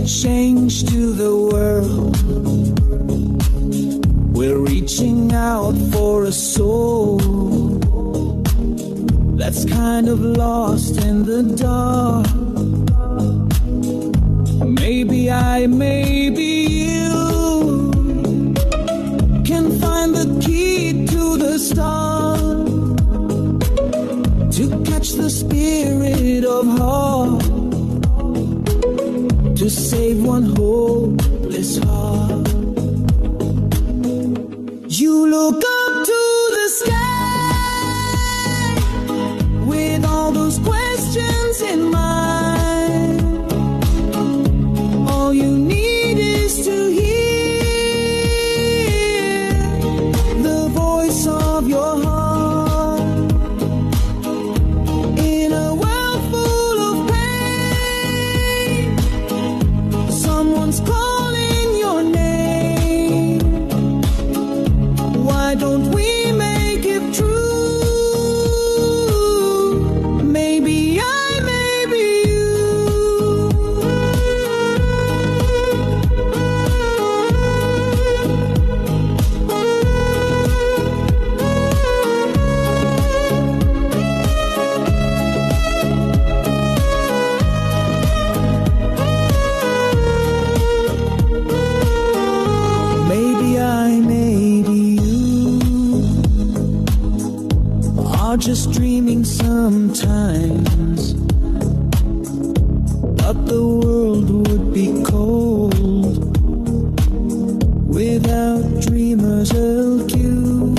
change to the world. We're reaching out for a soul that's kind of lost in the dark. Maybe I, maybe you can find the key to the start, to catch the spirit of heart, to save one hopeless heart. You look up to the sky with all those questions in mind. All you need is to hear the voice of your heart. In a world full of pain, someone's calling your name. Why don't we make it true? Maybe I, maybe you. Maybe I, maybe you are just dreaming sometimes, but the world would be cold without dreamers like you.